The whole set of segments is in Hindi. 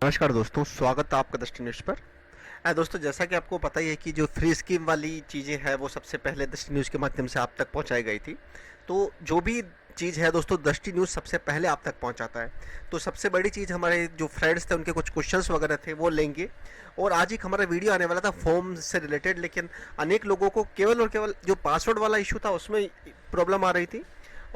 नमस्कार दोस्तों, स्वागत है आपका दृष्टि न्यूज़ पर। दोस्तों, जैसा कि आपको पता ही है कि जो फ्री स्कीम वाली चीज़ें हैं वो सबसे पहले दृष्टि न्यूज़ के माध्यम से आप तक पहुंचाई गई थी। तो जो भी चीज़ है दोस्तों, दृष्टि न्यूज़ सबसे पहले आप तक पहुंचाता है। तो सबसे बड़ी चीज़, हमारे जो फ्रेंड्स थे उनके कुछ क्वेश्चंस वगैरह थे वो लेंगे। और आज एक हमारा वीडियो आने वाला था फॉर्म से रिलेटेड, लेकिन अनेक लोगों को केवल और केवल जो पासवर्ड वाला इशू था उसमें प्रॉब्लम आ रही थी।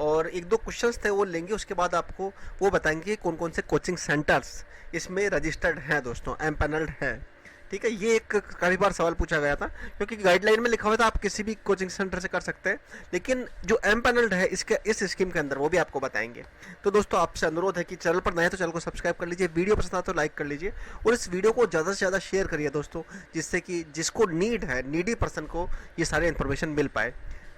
और एक दो क्वेश्चंस थे वो लेंगे, उसके बाद आपको वो बताएंगे कौन कौन से कोचिंग सेंटर्स इसमें रजिस्टर्ड हैं दोस्तों, एम्पैनल्ड हैं। ठीक है, ये एक काफ़ी बार सवाल पूछा गया था, क्योंकि गाइडलाइन में लिखा हुआ था आप किसी भी कोचिंग सेंटर से कर सकते हैं, लेकिन जो एम्पैनल्ड है इसके इस स्कीम के अंदर वो भी आपको बताएंगे। तो दोस्तों, आपसे अनुरोध है कि चैनल पर नए हैं तो चैनल को सब्सक्राइब कर लीजिए, वीडियो पसंद आता तो लाइक कर लीजिए और इस वीडियो को ज़्यादा से ज़्यादा शेयर करिए दोस्तों, जिससे कि जिसको नीड है, नीडी पर्सन को ये सारी इन्फॉर्मेशन मिल पाए।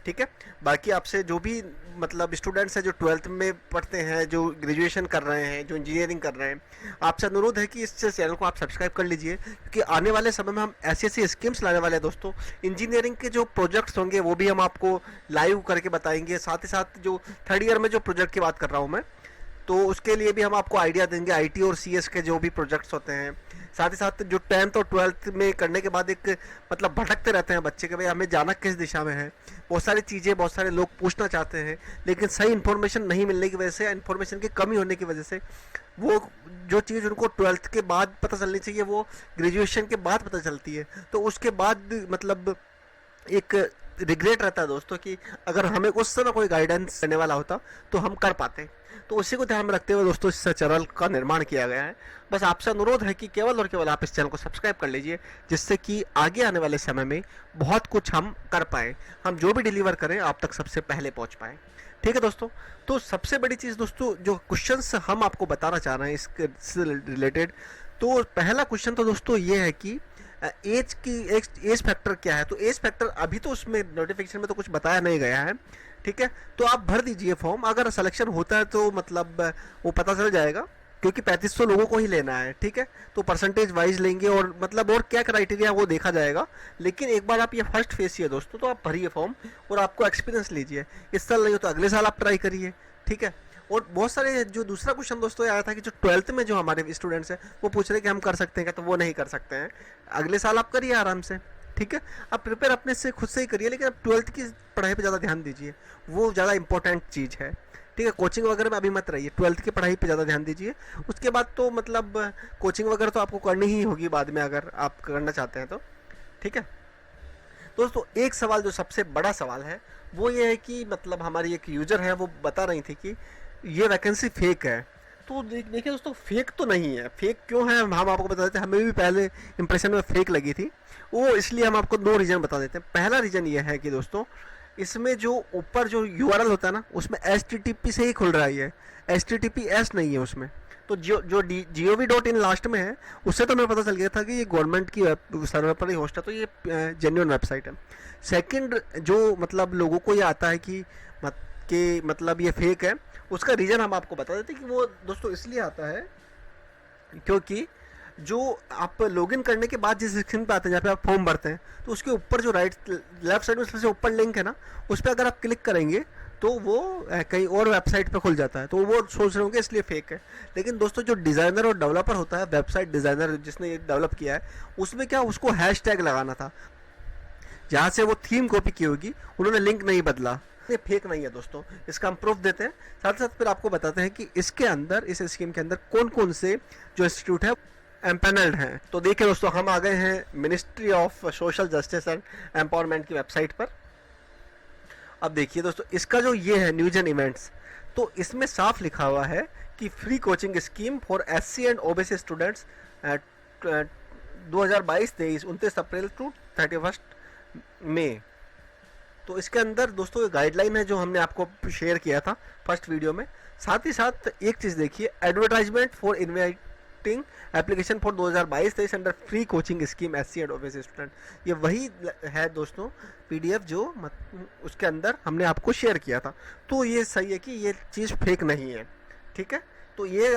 ठीक है, बाकी आपसे जो भी मतलब स्टूडेंट्स हैं जो 12th में पढ़ते हैं, जो ग्रेजुएशन कर रहे हैं, जो इंजीनियरिंग कर रहे हैं, आपसे अनुरोध है कि इस चैनल को आप सब्सक्राइब कर लीजिए, क्योंकि आने वाले समय में हम ऐसी ऐसी स्कीम्स लाने वाले हैं दोस्तों। इंजीनियरिंग के जो प्रोजेक्ट्स होंगे वो भी हम आपको लाइव करके बताएंगे, साथ ही साथ जो थर्ड ईयर में जो प्रोजेक्ट की बात कर रहा हूँ मैं, तो उसके लिए भी हम आपको आइडिया देंगे। आईटी और सीएस के जो भी प्रोजेक्ट्स होते हैं, साथ ही साथ जो 10th और 12th में करने के बाद एक मतलब भटकते रहते हैं बच्चे के, भाई हमें जाना किस दिशा में है। बहुत सारी चीज़ें बहुत सारे लोग पूछना चाहते हैं, लेकिन सही इन्फॉर्मेशन नहीं मिलने की वजह से, इन्फॉर्मेशन की कमी होने की वजह से, वो जो चीज़ उनको 12th के बाद पता चलनी चाहिए वो ग्रेजुएशन के बाद पता चलती है। तो उसके बाद मतलब एक रिग्रेट रहता है दोस्तों कि अगर हमें उस समय कोई गाइडेंस देने वाला होता तो हम कर पाते। तो उसी को ध्यान में रखते हुए दोस्तों इस चैनल का निर्माण किया गया है। बस आपसे अनुरोध है कि केवल और केवल आप इस चैनल को सब्सक्राइब कर लीजिए, जिससे कि आगे आने वाले समय में बहुत कुछ हम कर पाएँ, हम जो भी डिलीवर करें आप तक सबसे पहले पहुँच पाएँ। ठीक है दोस्तों, तो सबसे बड़ी चीज़ दोस्तों, जो क्वेश्चंस हम आपको बताना चाह रहे हैं इससे रिलेटेड, तो पहला क्वेश्चन तो दोस्तों ये है कि एज की एज फैक्टर क्या है। तो एज फैक्टर अभी तो उसमें नोटिफिकेशन में तो कुछ बताया नहीं गया है। ठीक है, तो आप भर दीजिए फॉर्म, अगर सिलेक्शन होता है तो मतलब वो पता चल जाएगा, क्योंकि 3500 लोगों को ही लेना है। ठीक है, तो परसेंटेज वाइज लेंगे और मतलब और क्या क्राइटेरिया वो देखा जाएगा। लेकिन एक बार आप ये फर्स्ट फेस है दोस्तों, तो आप भरिए फॉर्म और आपको एक्सपीरियंस लीजिए। इस साल नहीं हो तो अगले साल आप ट्राई करिए। ठीक है, और बहुत सारे जो दूसरा क्वेश्चन दोस्तों आया था कि जो 12th में जो हमारे स्टूडेंट्स हैं वो पूछ रहे कि हम कर सकते हैं क्या, तो वो नहीं कर सकते हैं। अगले साल आप करिए आराम से। ठीक है, आप प्रिपेयर अपने से खुद से ही करिए, लेकिन आप 12th की पढ़ाई पे ज़्यादा ध्यान दीजिए, वो ज़्यादा इंपॉर्टेंट चीज़ है। ठीक है, कोचिंग वगैरह में अभी मत रहिए, 12th की पढ़ाई पे ज़्यादा ध्यान दीजिए। उसके बाद तो मतलब कोचिंग वगैरह तो आपको करनी ही होगी बाद में, अगर आप करना चाहते हैं तो। ठीक है दोस्तों, एक सवाल जो सबसे बड़ा सवाल है वो ये है कि मतलब हमारी एक यूज़र है वो बता रही थी कि ये वैकेंसी फेक है। तो देखिए दोस्तों, फेक तो नहीं है। फेक क्यों है हम आपको बता देते हैं, हमें भी पहले इंप्रेशन में फेक लगी थी वो, इसलिए हम आपको दो रीज़न बता देते हैं। पहला रीज़न ये है कि दोस्तों, इसमें जो ऊपर जो यूआरएल होता है ना, उसमें HTTP से ही खुल रहा है, ये HTTPS नहीं है उसमें। तो जो gov.in लास्ट में है, उससे तो हमें पता चल गया था कि ये गवर्नमेंट की सर्वर पर ही होस्ट है, तो ये जेन्युइन वेबसाइट है। सेकंड, जो मतलब लोगों को ये आता है कि मतलब ये फेक है, उसका रीज़न हम आपको बता देते हैं कि वो दोस्तों इसलिए आता है क्योंकि जो आप लॉगिन करने के बाद जिस सेक्शन पे आते हैं जहाँ पे आप फॉर्म भरते हैं, तो उसके ऊपर जो लेफ्ट साइड में सबसे ऊपर लिंक है ना, उस पर अगर आप क्लिक करेंगे तो वो कहीं और वेबसाइट पे खुल जाता है, तो वो सोच रहे होंगे इसलिए फेक है। लेकिन दोस्तों, जो डिज़ाइनर और डेवलपर होता है, वेबसाइट डिज़ाइनर जिसने ये डेवलप किया है, उसमें क्या उसको हैशटैग लगाना था, जहाँ से वो थीम कॉपी की होगी, उन्होंने लिंक नहीं बदला। ये फेक नहीं है दोस्तों, इसका हम प्रूफ देते हैं, साथ साथ फिर आपको बताते हैं कि इसके अंदर, इस स्कीम के अंदर कौन कौन से जो इंस्टीट्यूट है एम्पैनल्ड हैं। तो देखिए दोस्तों, हम आ गए हैं ministry of social justice and empowerment की वेबसाइट पर। अब देखिए दोस्तों, इसका जो ये है न्यूज एंड इवेंट्स, तो इसमें साफ लिखा हुआ है कि free coaching scheme for SC and OBC students 2022-23 29 April to 31 मई। तो इसके अंदर दोस्तों गाइडलाइन है जो हमने आपको शेयर किया था फर्स्ट वीडियो में। साथ ही साथ एक चीज़ देखिए, advertisement for inviting application for 2022-23 under free coaching scheme SC and OBC student. ये वही है दोस्तों PDF जो उसके अंदर हमने आपको शेयर किया था। तो ये सही है कि ये चीज़ फेक नहीं है। ठीक है, तो ये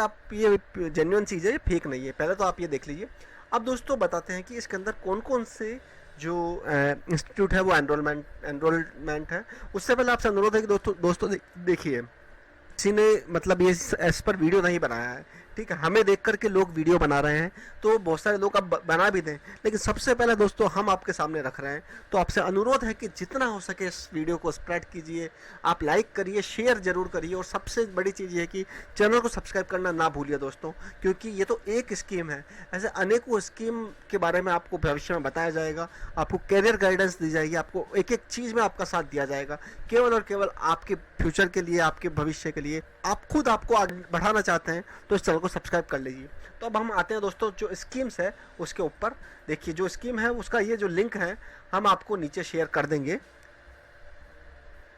जेन्युइन चीज़ है, ये फेक नहीं है। पहले तो आप ये देख लीजिए। अब दोस्तों बताते हैं कि इसके अंदर कौन कौन से जो इंस्टीट्यूट है वो एनरोलमेंट है। उससे पहले आपसे अनुरोध है कि दोस्तों देखिए, किसी ने मतलब ये इस पर वीडियो नहीं बनाया है। ठीक है, हमें देख करके लोग वीडियो बना रहे हैं, तो बहुत सारे लोग अब बना भी दें, लेकिन सबसे पहले दोस्तों हम आपके सामने रख रहे हैं। तो आपसे अनुरोध है कि जितना हो सके इस वीडियो को स्प्रेड कीजिए, आप लाइक करिए, शेयर जरूर करिए, और सबसे बड़ी चीज़ ये है कि चैनल को सब्सक्राइब करना ना भूलिए दोस्तों, क्योंकि ये तो एक स्कीम है, ऐसे अनेकों स्कीम के बारे में आपको भविष्य में बताया जाएगा, आपको कैरियर गाइडेंस दी जाएगी, आपको एक एक चीज़ में आपका साथ दिया जाएगा, केवल और केवल आपके फ्यूचर के लिए, आपके भविष्य के लिए। आप खुद आपको आगे बढ़ाना चाहते हैं तो इस चैनल को सब्सक्राइब कर लीजिए। तो अब हम आते हैं दोस्तों जो स्कीम्स है उसके ऊपर। देखिए जो स्कीम है उसका ये जो लिंक है हम आपको नीचे शेयर कर देंगे।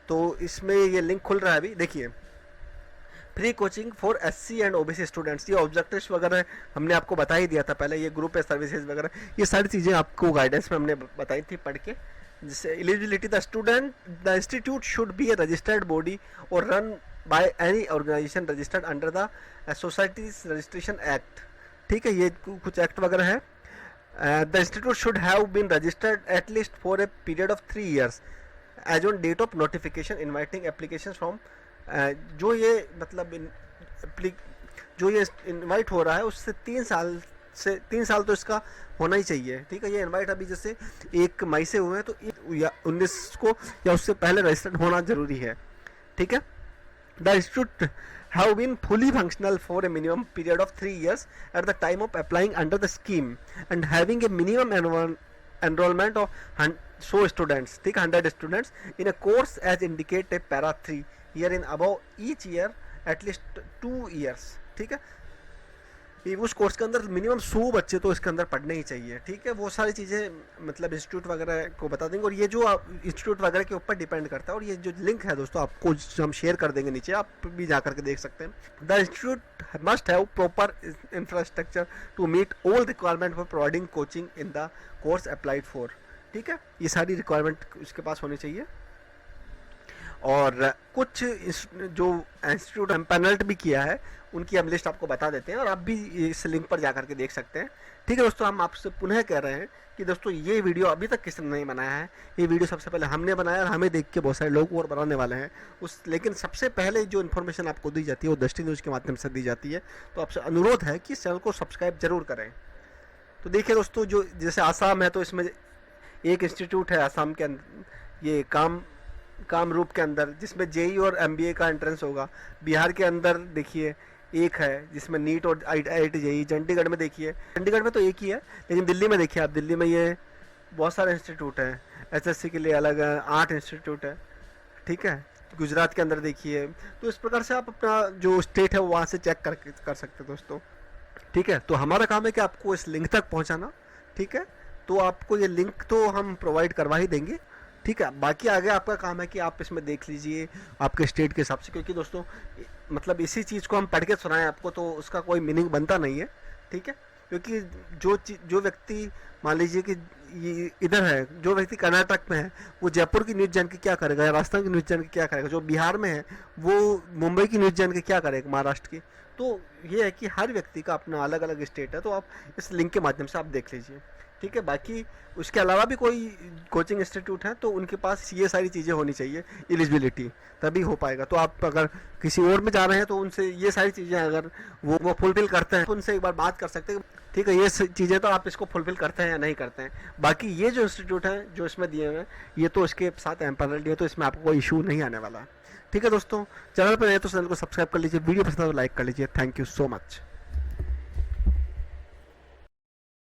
तो इसमें ये लिंक खुल रहा है अभी, देखिए free coaching for SC and OBC students, ये ऑब्जेक्टिव्स वगैरह हमने आपको बता ही दिया था पहले, ये ग्रुप है सर्विसेज वगैरह, ये सारी चीज़ें आपको गाइडेंस में हमने बताई थी पढ़ के। जैसे eligibility, the institute should be a registered body और run by any organisation registered under the societies registration act. ठीक है, ये कुछ एक्ट वगैरह है। The institute should have been registered at least for a period of 3 years as on date of notification inviting application from, जो ये मतलब जो ये इनवाइट हो रहा है उससे 3 साल तो इसका होना ही चाहिए। ठीक है, ये इनवाइट अभी जैसे 1 मई से हुए हैं तो 19 को या उससे पहले रजिस्टर्ड होना जरूरी है। ठीक है, the institute have been fully functional for a minimum period of 3 years at the time of applying under the scheme and having a minimum enrollment of 100 students, ठीक है, 100 students in a course as indicated para 3 year in above each year at least 2 years। ठीक है, उस कोर्स के अंदर मिनिमम 100 बच्चे तो इसके अंदर पढ़ने ही चाहिए। ठीक है, वो सारी चीज़ें मतलब इंस्टीट्यूट वगैरह को बता देंगे, और ये जो इंस्टीट्यूट वगैरह के ऊपर डिपेंड करता है। और ये जो लिंक है दोस्तों आपको हम शेयर कर देंगे नीचे, आप भी जा करके देख सकते हैं। The institute must have proper infrastructure to meet all requirement for providing coaching in the course applied for. ठीक है, ये सारी रिक्वायरमेंट उसके पास होनी चाहिए। और कुछ जो इंस्टीट्यूट एम्पैनल्ड भी किया है उनकी हम लिस्ट आपको बता देते हैं, और आप भी इस लिंक पर जा करके देख सकते हैं। ठीक है दोस्तों, हम आपसे पुनः कह रहे हैं कि दोस्तों ये वीडियो अभी तक किसी ने नहीं बनाया है, ये वीडियो सबसे पहले हमने बनाया और हमें देख के बहुत सारे लोग और बनाने वाले हैं लेकिन सबसे पहले जो इन्फॉर्मेशन आपको दी जाती है वो दृष्टि न्यूज़ के माध्यम से दी जाती है। तो आपसे अनुरोध है कि इस चैनल को सब्सक्राइब जरूर करें। तो देखिए दोस्तों, जो जैसे आसाम है तो इसमें एक इंस्टीट्यूट है आसाम के अंदर, ये कामरूप के अंदर, जिसमें जेई और एमबीए का एंट्रेंस होगा। बिहार के अंदर देखिए एक है जिसमें नीट और IIT जेई। चंडीगढ़ में देखिए, चंडीगढ़ में तो एक ही है, लेकिन दिल्ली में देखिए आप, दिल्ली में ये बहुत सारे इंस्टीट्यूट हैं, SSC के लिए अलग है, 8 इंस्टीट्यूट है। ठीक है, गुजरात के अंदर देखिए। तो इस प्रकार से आप अपना जो स्टेट है वो वहाँ से चेक कर सकते हैं दोस्तों। ठीक है, तो हमारा काम है कि आपको इस लिंक तक पहुँचाना। ठीक है, तो आपको ये लिंक तो हम प्रोवाइड करवा ही देंगे। ठीक है, बाकी आगे आपका काम है कि आप इसमें देख लीजिए आपके स्टेट के हिसाब से, क्योंकि दोस्तों मतलब इसी चीज़ को हम पढ़ के सुनाएं आपको तो उसका कोई मीनिंग बनता नहीं है। ठीक है, क्योंकि जो व्यक्ति मान लीजिए कि इधर है, जो व्यक्ति कर्नाटक में है वो जयपुर की न्यूज़ जान के क्या करेगा, या राजस्थान की न्यूज़ जान के क्या करेगा, जो बिहार में है वो मुंबई की न्यूज़ जान के क्या करेगा, महाराष्ट्र की। तो ये है कि हर व्यक्ति का अपना अलग अलग स्टेट है, तो आप इस लिंक के माध्यम से आप देख लीजिए। ठीक है, बाकी उसके अलावा भी कोई कोचिंग इंस्टीट्यूट है तो उनके पास ये सारी चीज़ें होनी चाहिए, एलिजिबिलिटी, तभी हो पाएगा। तो आप अगर किसी और में जा रहे हैं तो उनसे ये सारी चीज़ें अगर वो फुलफिल करते हैं तो उनसे एक बार बात कर सकते हैं। ठीक है, ये चीज़ें तो आप इसको फुलफिल करते हैं या नहीं करते हैं। बाकी ये जो इंस्टीट्यूट हैं जो इसमें दिए हुए हैं ये तो इसके साथ एम्पैनल्ड है, तो इसमें आपको कोई इशू नहीं आने वाला। ठीक है दोस्तों, चैनल पर नए तो चैनल को सब्सक्राइब कर लीजिए, वीडियो पसंद है तो लाइक कर लीजिए। Thank you so much.